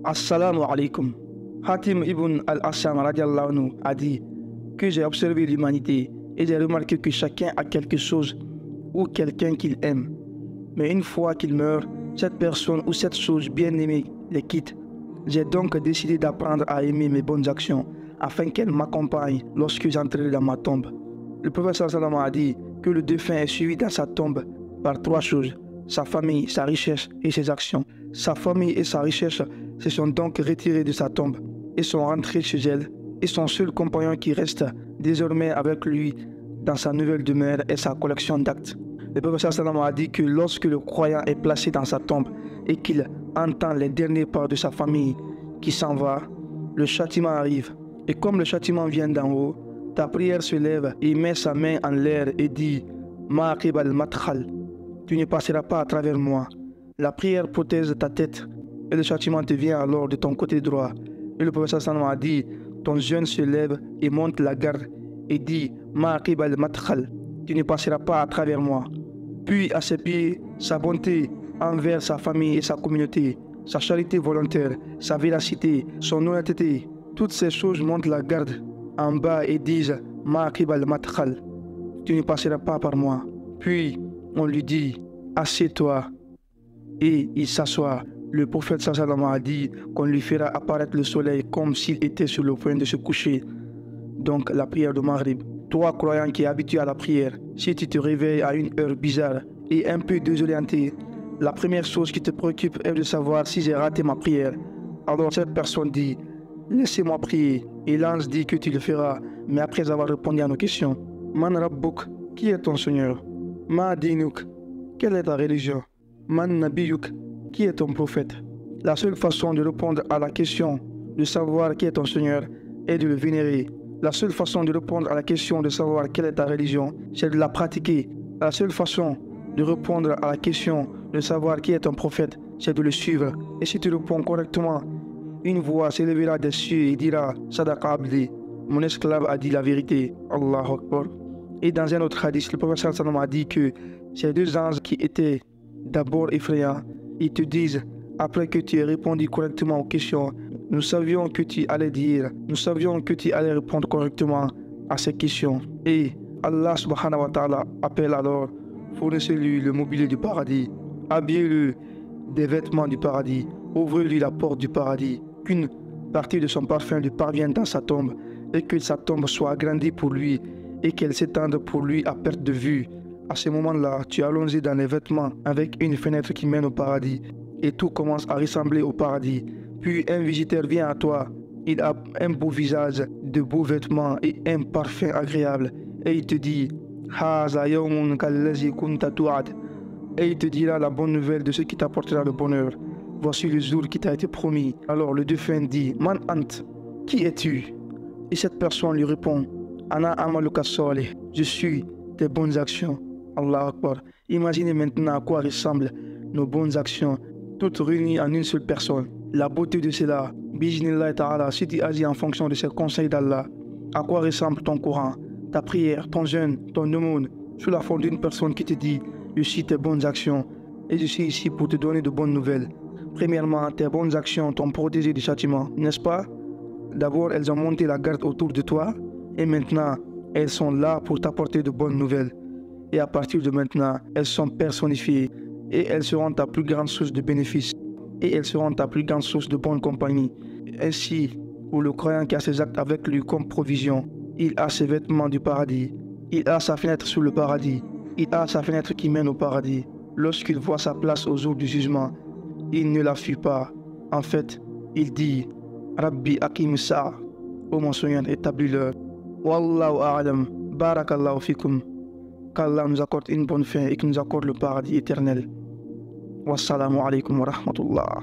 Assalamu alaikum. Hatim ibn al-Assam radiallahu anhu a dit que j'ai observé l'humanité et j'ai remarqué que chacun a quelque chose ou quelqu'un qu'il aime. Mais une fois qu'il meurt, cette personne ou cette chose bien aimée les quitte. J'ai donc décidé d'apprendre à aimer mes bonnes actions afin qu'elles m'accompagnent lorsque j'entrerai dans ma tombe. Le prophète sallam a dit que le défunt est suivi dans sa tombe par trois choses: sa famille, sa richesse et ses actions. Sa famille et sa richesse se sont donc retirés de sa tombe et sont rentrés chez elle, et son seul compagnon qui reste désormais avec lui dans sa nouvelle demeure est sa collection d'actes. Le prophète sallam a dit que lorsque le croyant est placé dans sa tombe et qu'il entend les derniers pas de sa famille qui s'en va, le châtiment arrive. Et comme le châtiment vient d'en haut, ta prière se lève et met sa main en l'air et dit « Ma'aqib al-madkhal » tu ne passeras pas à travers moi. La prière protège ta tête et le châtiment te vient alors de ton côté droit. Et le prophète sallam a dit ton jeûne se lève et monte la garde et dit Ma'aqib al-madkhal tu ne passeras pas à travers moi. Puis à ses pieds, sa bonté envers sa famille et sa communauté, sa charité volontaire, sa véracité, son honnêteté, toutes ces choses montent la garde en bas et disent Ma'aqib al-madkhal tu ne passeras pas par moi. Puis on lui dit assieds-toi et il s'assoit. Le prophète sallam a dit qu'on lui fera apparaître le soleil comme s'il était sur le point de se coucher. Donc la prière de Maghrib. Toi croyant qui es habitué à la prière, si tu te réveilles à une heure bizarre et un peu désorienté, la première chose qui te préoccupe est de savoir si j'ai raté ma prière. Alors cette personne dit laissez-moi prier, et l'ange dit que tu le feras, mais après avoir répondu à nos questions. Man Rabbuk, qui est ton Seigneur? Ma dinuk, quelle est ta religion? Man Nabiyuk, qui est ton prophète? La seule façon de répondre à la question de savoir qui est ton Seigneur est de le vénérer. La seule façon de répondre à la question de savoir quelle est ta religion, c'est de la pratiquer. La seule façon de répondre à la question de savoir qui est ton prophète, c'est de le suivre. Et si tu réponds correctement, une voix s'élèvera des cieux et dira Sadaqa Abdi, mon esclave a dit la vérité. Allahu Akbar. Et dans un autre hadith, le prophète sallam a dit que ces deux anges qui étaient d'abord effrayants, ils te disent, après que tu aies répondu correctement aux questions, nous savions que tu allais dire, nous savions que tu allais répondre correctement à ces questions. Et Allah subhanahu wa ta'ala appelle alors, fournissez-lui le mobilier du paradis, habillez-le des vêtements du paradis, ouvrez-lui la porte du paradis, qu'une partie de son parfum lui parvienne dans sa tombe, et que sa tombe soit agrandie pour lui, et qu'elle s'étende pour lui à perte de vue. À ce moment-là, tu es allongé dans les vêtements avec une fenêtre qui mène au paradis, et tout commence à ressembler au paradis. Puis un visiteur vient à toi, il a un beau visage, de beaux vêtements et un parfum agréable, et il te dit Haza yawmun kallazi kunta tu'ad, et il te dira la bonne nouvelle de ce qui t'apportera le bonheur. Voici le jour qui t'a été promis. Alors le défunt dit Man ant, qui es-tu? Et cette personne lui répond Ana amaluka salih, je suis tes bonnes actions. Allah Akbar. Imaginez maintenant à quoi ressemblent nos bonnes actions, toutes réunies en une seule personne. La beauté de cela, Bijnillah ta'ala, si tu agis en fonction de ces conseils d'Allah, à quoi ressemble ton Coran, ta prière, ton jeûne, ton aumône, sous la forme d'une personne qui te dit je suis tes bonnes actions et je suis ici pour te donner de bonnes nouvelles. Premièrement, tes bonnes actions t'ont protégé du châtiment, n'est-ce pas? D'abord, elles ont monté la garde autour de toi et maintenant, elles sont là pour t'apporter de bonnes nouvelles. Et à partir de maintenant, elles sont personnifiées et elles seront ta plus grande source de bénéfices et elles seront ta plus grande source de bonne compagnie. Ainsi, pour le croyant qui a ses actes avec lui comme provision, il a ses vêtements du paradis, il a sa fenêtre sous le paradis, il a sa fenêtre qui mène au paradis. Lorsqu'il voit sa place au jour du jugement, il ne la fuit pas. En fait, il dit Rabbi Akim Sa'a, ô mon Seigneur, établis-le. Wallahu a'lam, barakallahu fikum. Qu'Allah nous accorde une bonne fin et qu'il nous accorde le paradis éternel. Wassalamu alaikum wa rahmatullah.